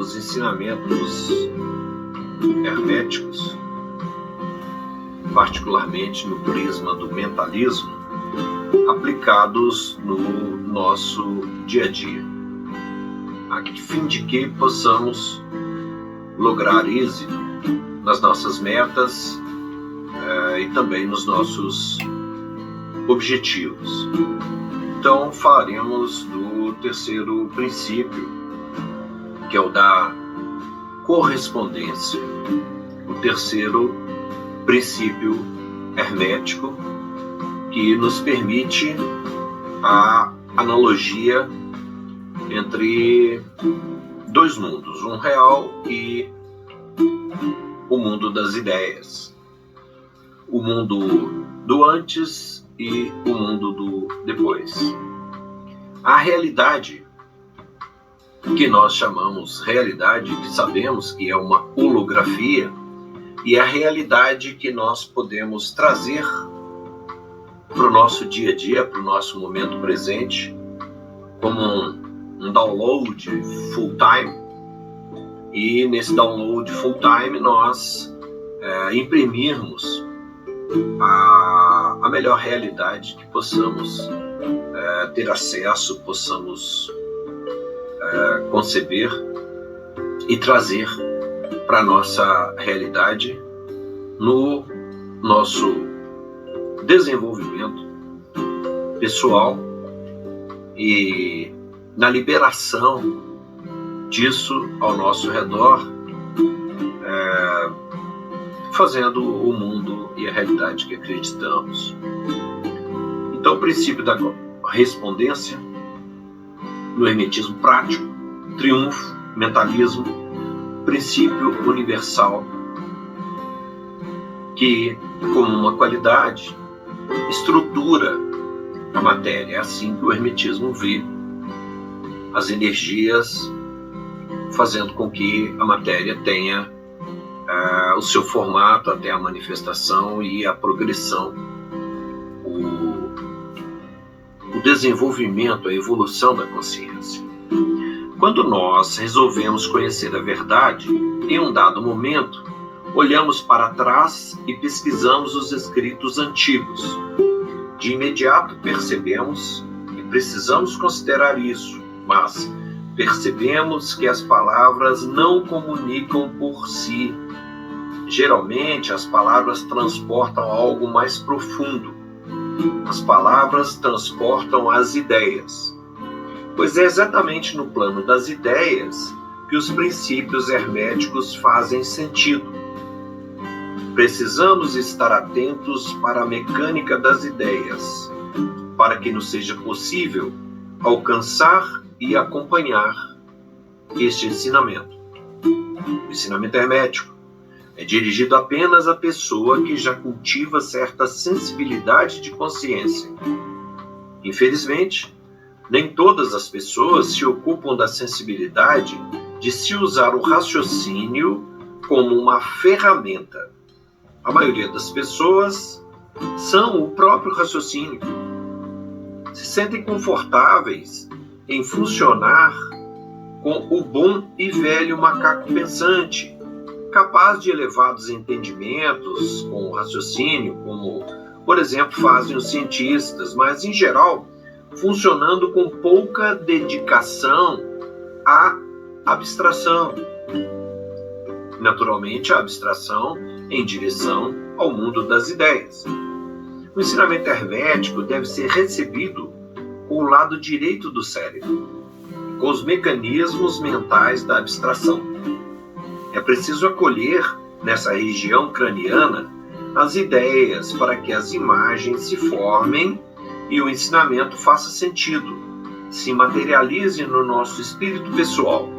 dos ensinamentos herméticos, particularmente no prisma do mentalismo, aplicados no nosso dia a dia, a fim de que possamos lograr êxito nas nossas metas e também nos nossos objetivos. Então, falaremos do terceiro princípio, que é o da correspondência. O terceiro princípio hermético que nos permite a analogia entre dois mundos, um real e o mundo das ideias, o mundo do antes e o mundo do depois. A realidade, que nós chamamos realidade, que sabemos que é uma holografia, e a realidade que nós podemos trazer para o nosso dia a dia, para o nosso momento presente, como um download full time. E nesse download full time nós imprimirmos a melhor realidade que possamos ter acesso, possamos conceber e trazer para a nossa realidade no nosso desenvolvimento pessoal e na liberação disso ao nosso redor, fazendo o mundo e a realidade que acreditamos. Então, o princípio da correspondência no hermetismo prático, triunfo, mentalismo, princípio universal que, como uma qualidade, estrutura a matéria. É assim que o hermetismo vê as energias, fazendo com que a matéria tenha o seu formato até a manifestação e a progressão, o desenvolvimento, a evolução da consciência. Quando nós resolvemos conhecer a verdade, em um dado momento, olhamos para trás e pesquisamos os escritos antigos. De imediato percebemos que precisamos considerar isso, mas percebemos que as palavras não comunicam por si. Geralmente, as palavras transportam algo mais profundo. As palavras transportam as ideias. Pois é exatamente no plano das ideias que os princípios herméticos fazem sentido. Precisamos estar atentos para a mecânica das ideias, para que nos seja possível alcançar e acompanhar este ensinamento. O ensinamento hermético é dirigido apenas à pessoa que já cultiva certa sensibilidade de consciência. Infelizmente, nem todas as pessoas se ocupam da sensibilidade de se usar o raciocínio como uma ferramenta. A maioria das pessoas são o próprio raciocínio. Se sentem confortáveis em funcionar com o bom e velho macaco pensante, capaz de elevados entendimentos com o raciocínio, como, por exemplo, fazem os cientistas, mas, em geral, funcionando com pouca dedicação à abstração. Naturalmente, a abstração em direção ao mundo das ideias. O ensinamento hermético deve ser recebido com o lado direito do cérebro, com os mecanismos mentais da abstração. É preciso acolher, nessa região craniana, as ideias para que as imagens se formem e o ensinamento faça sentido, se materialize no nosso espírito pessoal,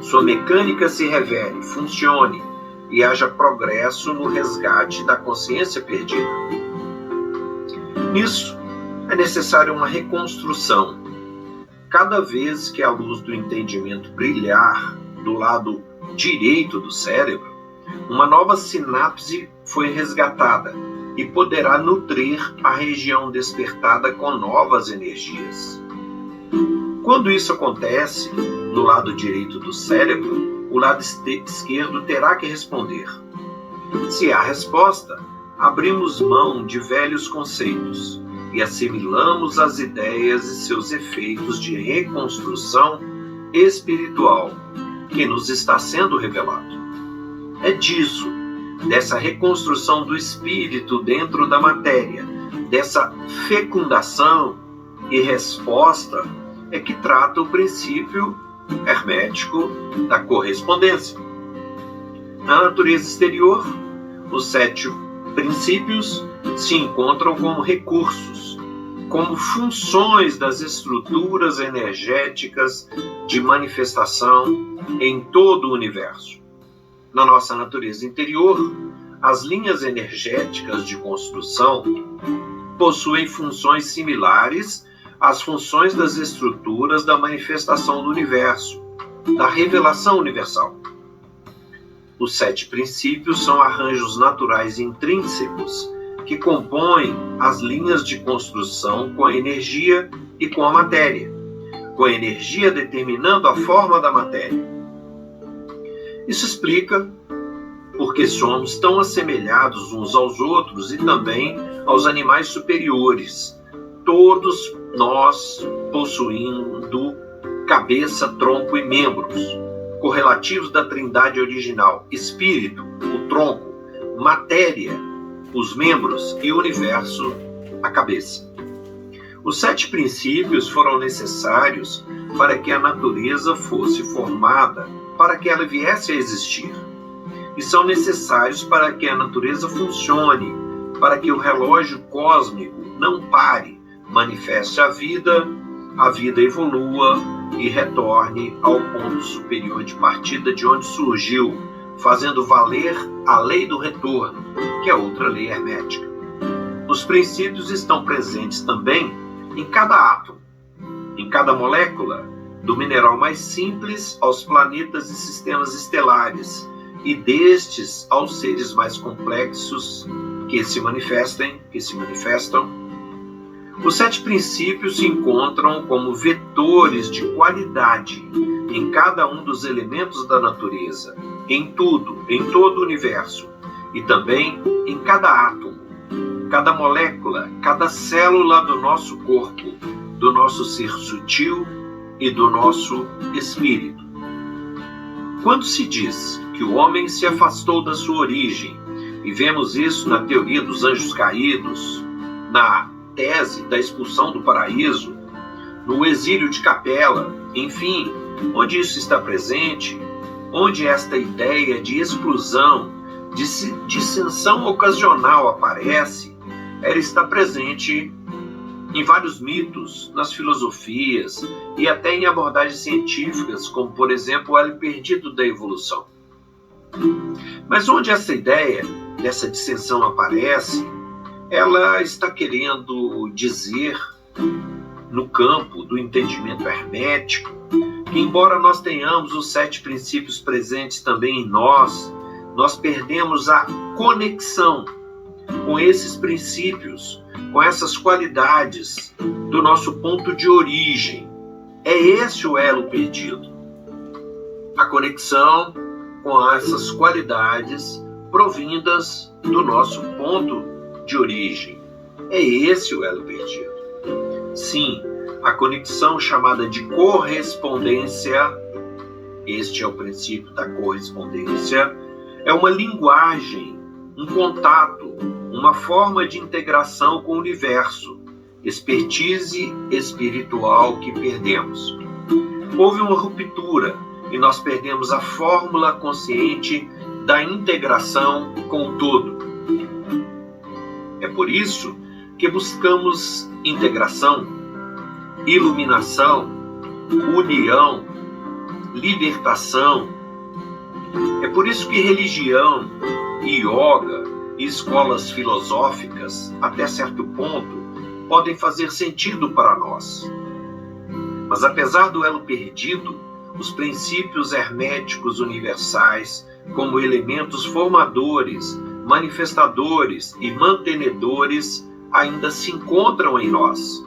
sua mecânica se revele, funcione e haja progresso no resgate da consciência perdida. Nisso, é necessária uma reconstrução. Cada vez que a luz do entendimento brilhar do lado direito do cérebro, uma nova sinapse foi resgatada e poderá nutrir a região despertada com novas energias. Quando isso acontece, no lado direito do cérebro, o lado esquerdo terá que responder. Se há resposta, abrimos mão de velhos conceitos e assimilamos as ideias e seus efeitos de reconstrução espiritual que nos está sendo revelado. É disso, dessa reconstrução do espírito dentro da matéria, dessa fecundação e resposta, é que trata o princípio hermético da correspondência. Na natureza exterior, os 7 princípios se encontram como recursos, como funções das estruturas energéticas de manifestação em todo o universo. Na nossa natureza interior, as linhas energéticas de construção possuem funções similares às funções das estruturas da manifestação do universo, da revelação universal. Os 7 princípios são arranjos naturais intrínsecos que compõem as linhas de construção com a energia e com a matéria, com a energia determinando a forma da matéria. Isso explica porque somos tão assemelhados uns aos outros e também aos animais superiores, todos nós possuindo cabeça, tronco e membros, correlativos da trindade original: espírito, o tronco, matéria, os membros e o universo, a cabeça. Os 7 princípios foram necessários para que a natureza fosse formada, para que ela viesse a existir. E são necessários para que a natureza funcione, para que o relógio cósmico não pare, manifeste a vida evolua e retorne ao ponto superior de partida de onde surgiu, fazendo valer a lei do retorno, que é outra lei hermética. Os princípios estão presentes também em cada átomo, em cada molécula, do mineral mais simples aos planetas e sistemas estelares, e destes aos seres mais complexos que se manifestam. Os 7 princípios se encontram como vetores de qualidade em cada um dos elementos da natureza, em tudo, em todo o universo, e também em cada átomo, cada molécula, cada célula do nosso corpo, do nosso ser sutil e do nosso espírito. Quando se diz que o homem se afastou da sua origem, e vemos isso na teoria dos anjos caídos, na tese da expulsão do paraíso, no exílio de Capela, enfim, onde isso está presente, onde esta ideia de exclusão, de dissensão ocasional aparece, ela está presente em vários mitos, nas filosofias e até em abordagens científicas, como, por exemplo, o elo perdido da evolução. Mas onde essa ideia dessa dissensão aparece, ela está querendo dizer, no campo do entendimento hermético, que embora nós tenhamos os 7 princípios presentes também em nós perdemos a conexão com esses princípios, com essas qualidades do nosso ponto de origem. É esse o elo perdido. A conexão com essas qualidades provindas do nosso ponto de origem. É esse o elo perdido. Sim, a conexão chamada de correspondência, este é o princípio da correspondência, é uma linguagem, um contato, uma forma de integração com o universo, expertise espiritual que perdemos. Houve uma ruptura e nós perdemos a fórmula consciente da integração com o todo. É por isso que buscamos integração, iluminação, união, libertação. É por isso que religião, yoga e escolas filosóficas, até certo ponto, podem fazer sentido para nós. Mas apesar do elo perdido, os princípios herméticos universais, como elementos formadores, manifestadores e mantenedores, ainda se encontram em nós.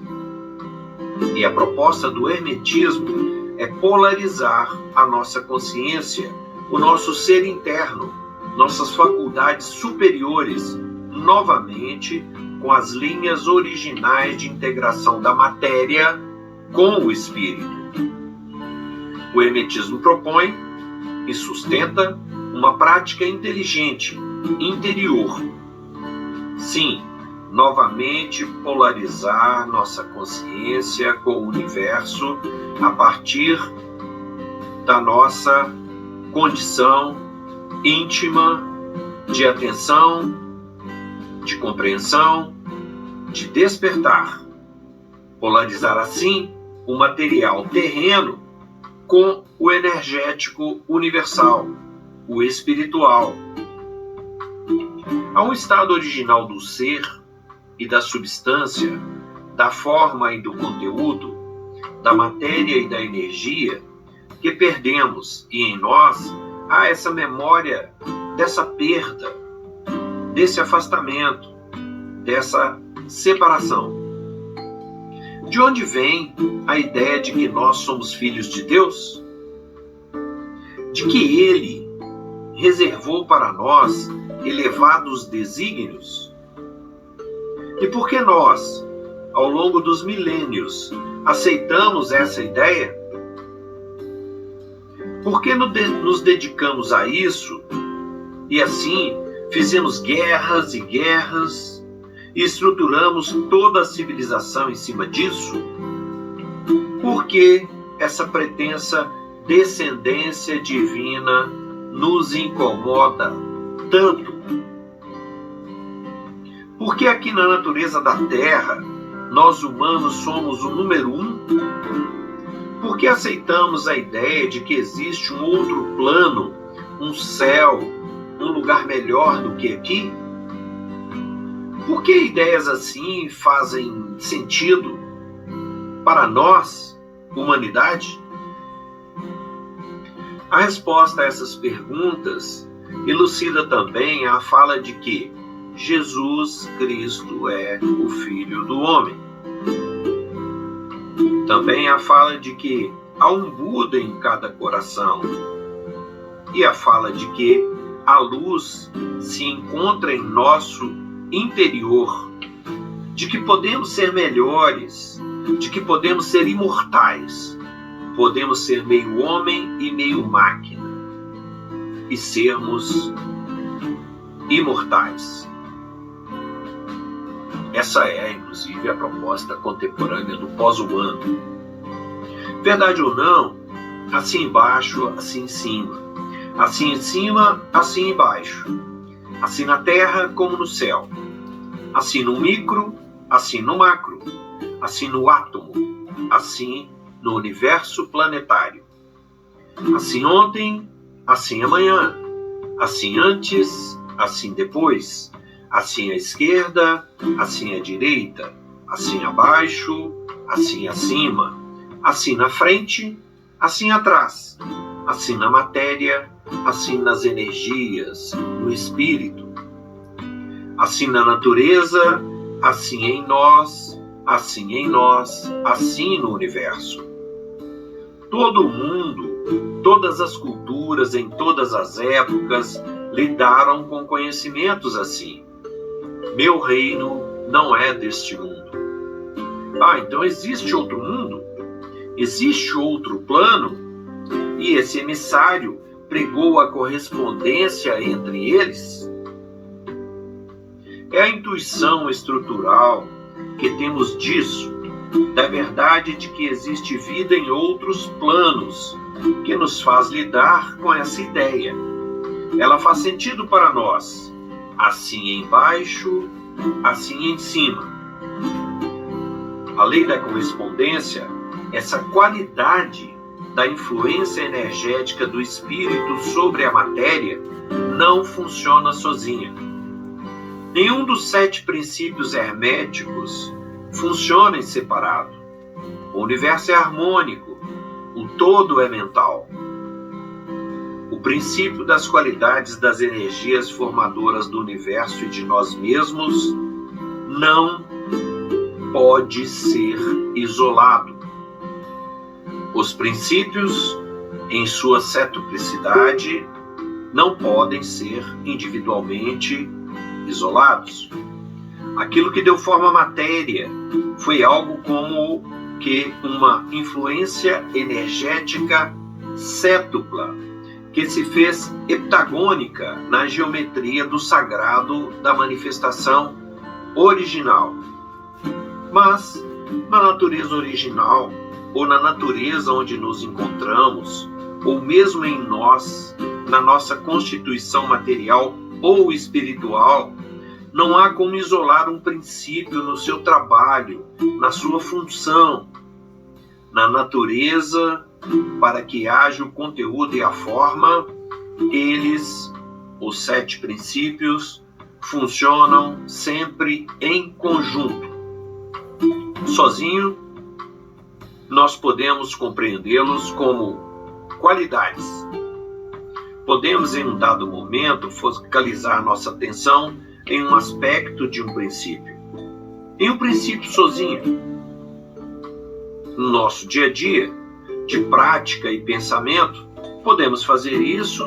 E a proposta do hermetismo é polarizar a nossa consciência, o nosso ser interno, nossas faculdades superiores, novamente com as linhas originais de integração da matéria com o espírito. O hermetismo propõe e sustenta uma prática inteligente, interior. Sim, novamente polarizar nossa consciência com o universo a partir da nossa condição íntima de atenção, de compreensão, de despertar. Polarizar assim o material terreno com o energético universal, o espiritual. Há um estado original do ser e da substância, da forma e do conteúdo, da matéria e da energia, que perdemos, e em nós há essa memória dessa perda, desse afastamento, dessa separação. De onde vem a ideia de que nós somos filhos de Deus? De que Ele reservou para nós elevados desígnios? E por que nós, ao longo dos milênios, aceitamos essa ideia? Por que nos dedicamos a isso e assim fizemos guerras e guerras e estruturamos toda a civilização em cima disso? Por que essa pretensa descendência divina nos incomoda tanto? Por que aqui na natureza da Terra nós humanos somos o número 1? Por que aceitamos a ideia de que existe um outro plano, um céu, um lugar melhor do que aqui? Por que ideias assim fazem sentido para nós, humanidade? A resposta a essas perguntas elucida também a fala de que Jesus Cristo é o Filho do Homem. Também a fala de que há um Buda em cada coração. E a fala de que a luz se encontra em nosso interior, de que podemos ser melhores, de que podemos ser imortais, podemos ser meio homem e meio máquina, e sermos imortais. Essa é, inclusive, a proposta contemporânea do pós-humano. Verdade ou não, assim embaixo, assim em cima. Assim em cima, assim embaixo. Assim na terra como no céu. Assim no micro, assim no macro. Assim no átomo, assim no universo planetário. Assim ontem, assim amanhã. Assim antes, assim depois. Assim à esquerda, assim à direita. Assim abaixo, assim acima. Assim na frente, assim atrás. Assim na matéria, assim nas energias, no espírito. Assim na natureza, assim em nós, assim no universo. Todo mundo, todas as culturas, em todas as épocas, lidaram com conhecimentos assim. Meu reino não é deste mundo. Então existe outro mundo? Existe outro plano? E esse emissário pregou a correspondência entre eles? É a intuição estrutural que temos disso, da verdade de que existe vida em outros planos, que nos faz lidar com essa ideia. Ela faz sentido para nós, assim embaixo, assim em cima. A lei da correspondência, essa qualidade da influência energética do espírito sobre a matéria, não funciona sozinha. Nenhum dos 7 princípios herméticos funciona em separado. O universo é harmônico, o todo é mental. O princípio das qualidades das energias formadoras do universo e de nós mesmos não pode ser isolado. Os princípios, em sua setuplicidade, não podem ser individualmente isolados. Aquilo que deu forma à matéria foi algo como que uma influência energética sétupla, que se fez heptagônica na geometria do sagrado da manifestação original. Mas, na natureza original, ou na natureza onde nos encontramos, ou mesmo em nós, na nossa constituição material ou espiritual, não há como isolar um princípio no seu trabalho, na sua função, na natureza, para que haja o conteúdo e a forma. Eles, os 7 princípios, funcionam sempre em conjunto. Sozinho, nós podemos compreendê-los como qualidades. Podemos, em um dado momento, focalizar nossa atenção em um aspecto de um princípio. Em um princípio sozinho. No nosso dia a dia, de prática e pensamento, podemos fazer isso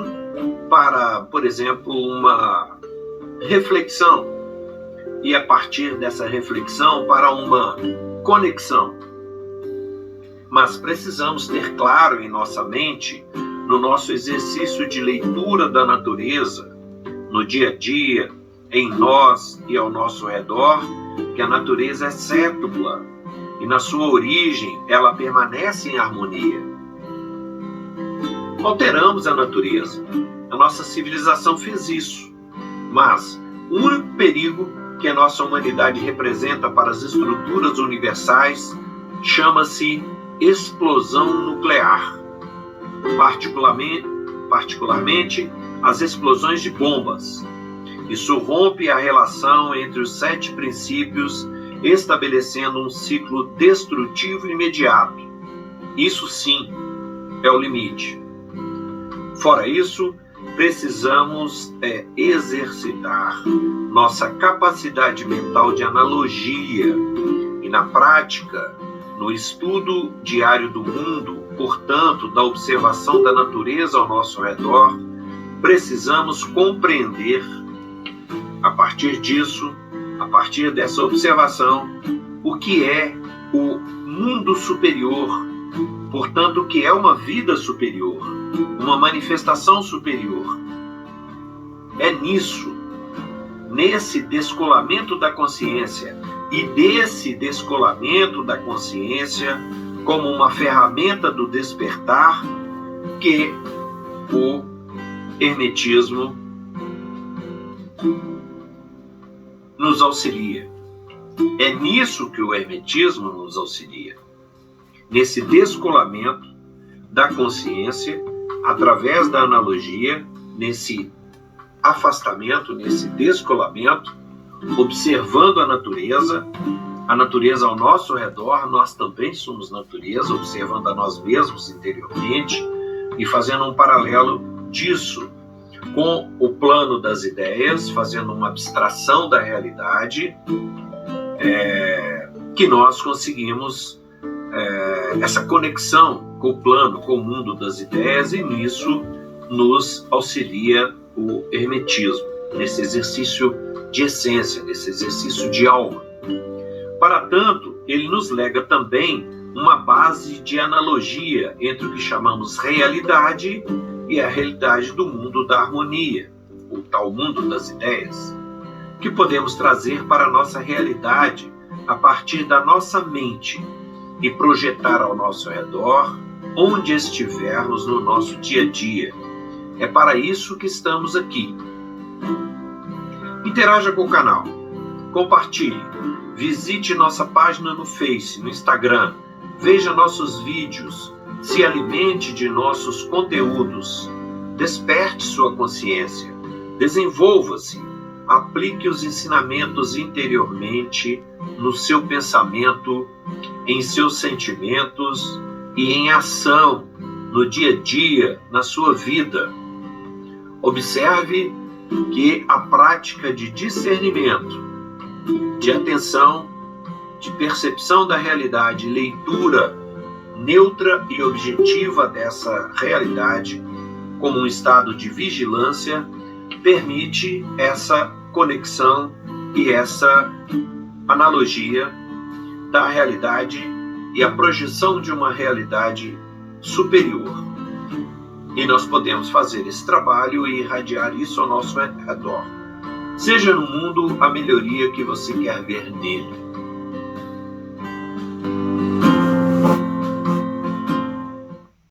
para, por exemplo, uma reflexão. E a partir dessa reflexão, para uma conexão. Mas precisamos ter claro em nossa mente, no nosso exercício de leitura da natureza, no dia a dia, em nós e ao nosso redor, que a natureza é sétupla e na sua origem ela permanece em harmonia. Alteramos a natureza. A nossa civilização fez isso. Mas o único perigo que a nossa humanidade representa para as estruturas universais chama-se explosão nuclear. Particularmente as explosões de bombas. Isso rompe a relação entre os 7 princípios, estabelecendo um ciclo destrutivo imediato. Isso sim é o limite. Fora isso, precisamos exercitar nossa capacidade mental de analogia e, na prática, no estudo diário do mundo, portanto, da observação da natureza ao nosso redor, precisamos compreender, a partir disso, a partir dessa observação, o que é o mundo superior, portanto, o que é uma vida superior, uma manifestação superior. É nisso, nesse descolamento da consciência e desse descolamento da consciência como uma ferramenta do despertar que o hermetismo nos auxilia. É nisso que o hermetismo nos auxilia. Nesse descolamento da consciência, através da analogia, nesse afastamento, nesse descolamento, observando a natureza ao nosso redor, nós também somos natureza, observando a nós mesmos interiormente e fazendo um paralelo disso com o plano das ideias, fazendo uma abstração da realidade, que nós conseguimos essa conexão com o plano, com o mundo das ideias, e nisso nos auxilia o hermetismo, nesse exercício de essência, nesse exercício de alma. Para tanto, ele nos lega também uma base de analogia entre o que chamamos realidade e a realidade do mundo da harmonia, o tal mundo das ideias, que podemos trazer para a nossa realidade a partir da nossa mente e projetar ao nosso redor, onde estivermos no nosso dia a dia. É para isso que estamos aqui. Interaja com o canal, compartilhe, visite nossa página no Face, no Instagram, veja nossos vídeos, se alimente de nossos conteúdos, desperte sua consciência, desenvolva-se, aplique os ensinamentos interiormente no seu pensamento, em seus sentimentos e em ação, no dia a dia, na sua vida. Observe que a prática de discernimento, de atenção, de percepção da realidade, leitura neutra e objetiva dessa realidade, como um estado de vigilância, permite essa conexão e essa analogia da realidade e a projeção de uma realidade superior. E nós podemos fazer esse trabalho e irradiar isso ao nosso redor. Seja no mundo a melhoria que você quer ver nele.